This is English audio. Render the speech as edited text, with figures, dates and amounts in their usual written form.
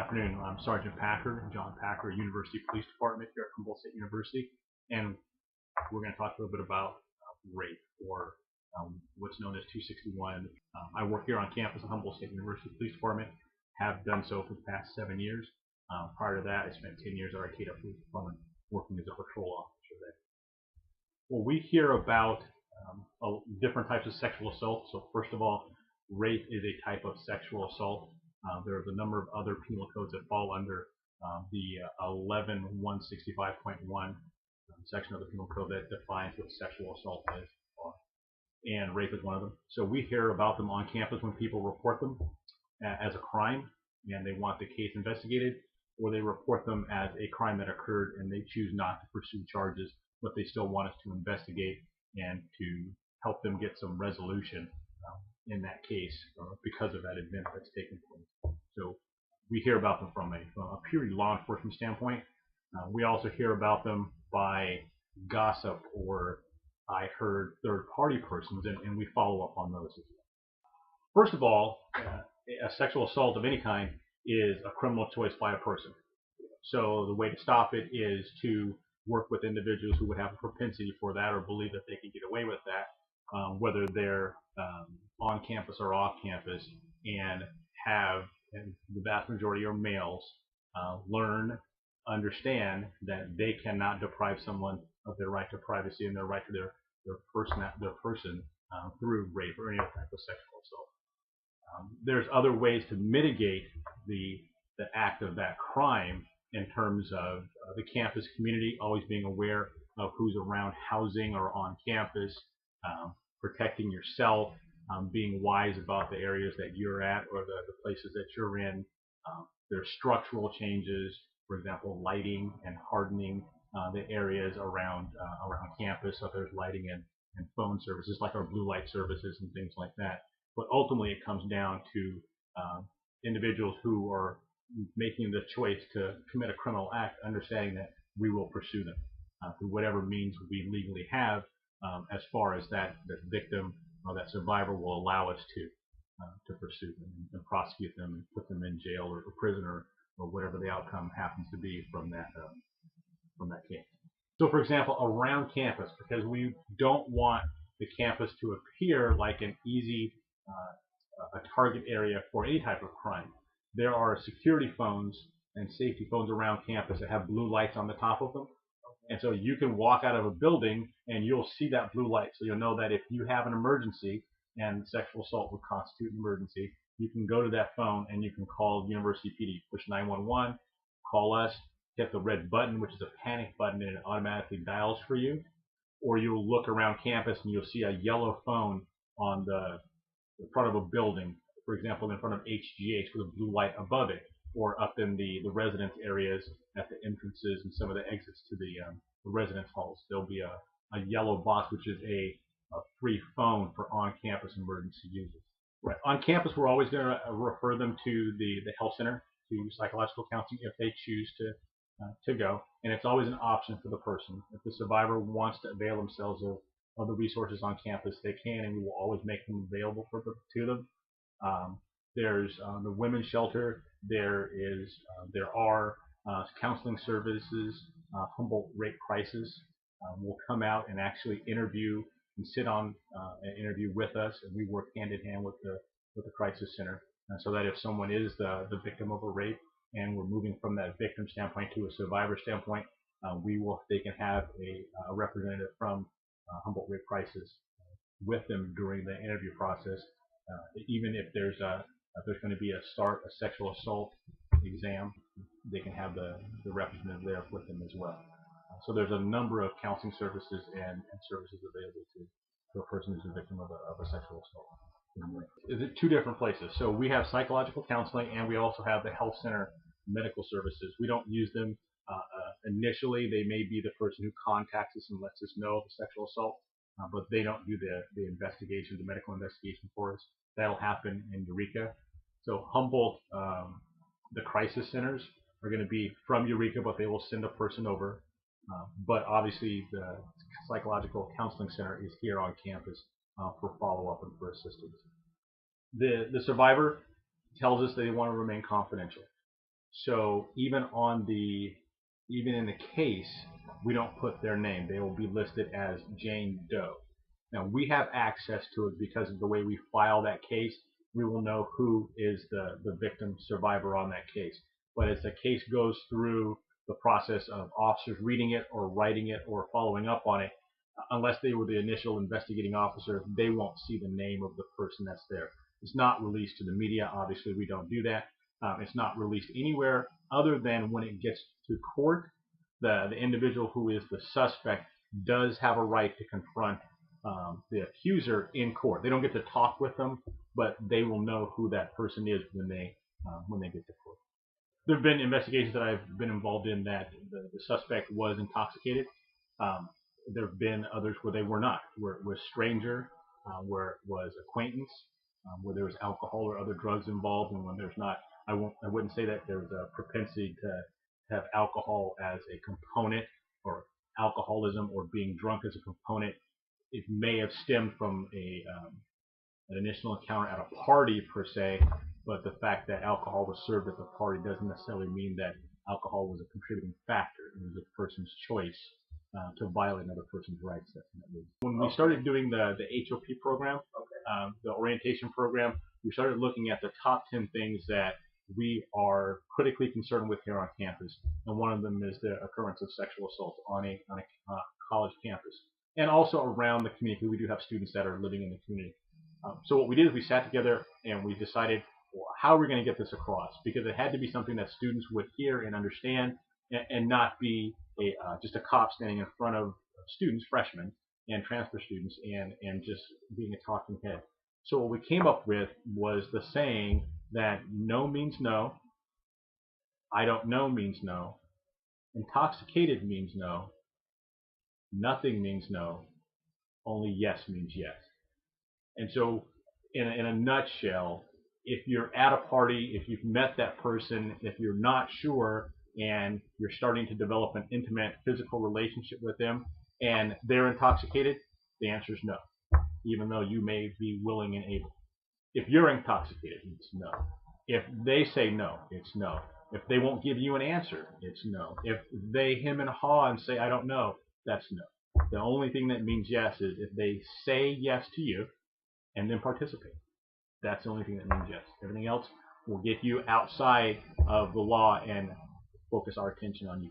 afternoon. I'm Sergeant Packer, John Packer, University Police Department here at Humboldt State University, and we're going to talk a little bit about rape, or what's known as 261. I work here on campus at Humboldt State University Police Department, have done so for the past 7 years. Prior to that, I spent 10 years at Arcata Police Department working as a patrol officer there. Well, we hear about different types of sexual assault. So first of all, rape is a type of sexual assault. There's a number of other penal codes that fall under the 11-165.1 section of the penal code that defines what sexual assault is, and rape is one of them. So we hear about them on campus when people report them as a crime and they want the case investigated, or they report them as a crime that occurred and they choose not to pursue charges, but they still want us to investigate and to help them get some resolution in that case because of that event that's taken place. So we hear about them from a purely law enforcement standpoint. We also hear about them by gossip, or I heard third-party persons, and we follow up on those as well. First of all, a sexual assault of any kind is a criminal choice by a person. So the way to stop it is to work with individuals who would have a propensity for that or believe that they can get away with that, whether they're on campus or off campus, and the vast majority are males, understand that they cannot deprive someone of their right to privacy and their right to their person through rape or any other type of sexual assault. There's other ways to mitigate the act of that crime in terms of the campus community always being aware of who's around housing or on campus, protecting yourself, being wise about the areas that you're at or the places that you're in. There's structural changes, for example, lighting and hardening the areas around campus. So there's lighting and phone services like our blue light services and things like that. But ultimately it comes down to individuals who are making the choice to commit a criminal act, understanding that we will pursue them through whatever means we legally have, as far as that victim or that survivor will allow us to pursue them and prosecute them and put them in jail or prison or whatever the outcome happens to be from that case. So, for example, around campus, because we don't want the campus to appear like an easy a target area for any type of crime, there are security phones and safety phones around campus that have blue lights on the top of them. And so you can walk out of a building and you'll see that blue light. So you'll know that if you have an emergency, and sexual assault would constitute an emergency, you can go to that phone and you can call University PD, push 911, call us, hit the red button, which is a panic button, and it automatically dials for you. Or you'll look around campus and you'll see a yellow phone on the front of a building, for example, in front of HGH with a blue light above it, or up in the residence areas at the entrances and some of the exits to the residence halls. There'll be a yellow box, which is a free phone for on-campus emergency users. Right. On campus, we're always going to refer them to the health center, to psychological counseling if they choose to go, and it's always an option for the person. If the survivor wants to avail themselves of the resources on campus, they can, and we will always make them available to them. There's the women's shelter. There are counseling services. Humboldt Rape Crisis will come out and actually interview and sit on an interview with us, and we work hand in hand with the crisis center, so that if someone is the victim of a rape and we're moving from that victim standpoint to a survivor standpoint, they can have a representative from Humboldt Rape Crisis with them during the interview process. Even if there's going to be a sexual assault exam, they can have the representative there with them as well. So there's a number of counseling services and services available to a person who's a victim of a sexual assault. It's two different places. So we have psychological counseling, and we also have the health center medical services. We don't use them initially. They may be the person who contacts us and lets us know of the sexual assault, but they don't do the investigation, the medical investigation for us. That'll happen in Eureka. So Humboldt, the crisis centers are going to be from Eureka, but they will send a person over. But obviously the psychological counseling center is here on campus for follow-up and for assistance. The survivor tells us they want to remain confidential. So even in the case, we don't put their name. They will be listed as Jane Doe. Now we have access to it because of the way we file that case. We will know who is the victim survivor on that case. But as the case goes through the process of officers reading it or writing it or following up on it, unless they were the initial investigating officer, they won't see the name of the person that's there. It's not released to the media. Obviously, we don't do that. It's not released anywhere other than when it gets to court. The individual who is the suspect does have a right to confront the accuser in court. They don't get to talk with them, but they will know who that person is when they get to court. There have been investigations that I've been involved in that the suspect was intoxicated. Um, there have been others where they were not, where it was stranger, where it was acquaintance, where there was alcohol or other drugs involved, and when there's not. I wouldn't say that there's a propensity to have alcohol as a component, or alcoholism or being drunk as a component. It may have stemmed from an initial encounter at a party per se, but the fact that alcohol was served at the party doesn't necessarily mean that alcohol was a contributing factor. It was a person's choice to violate another person's rights. When we started doing the HOP program, the orientation program, we started looking at the top 10 things that we are critically concerned with here on campus, and one of them is the occurrence of sexual assault on a college campus, and also around the community. We do have students that are living in the community. So what we did is we sat together and we decided, well, how are we going to get this across? Because it had to be something that students would hear and understand, and not be just a cop standing in front of students, freshmen and transfer students, and just being a talking head. So what we came up with was the saying that no means no, I don't know means no, intoxicated means no, nothing means no, only yes means yes. And so, in a nutshell, if you're at a party, if you've met that person, if you're not sure and you're starting to develop an intimate physical relationship with them and they're intoxicated, the answer is no, even though you may be willing and able. If you're intoxicated, it's no. If they say no, it's no. If they won't give you an answer, it's no. If they hem and haw and say, I don't know, that's no. The only thing that means yes is if they say yes to you and then participate. That's the only thing that means yes. Everything else will get you outside of the law and focus our attention on you.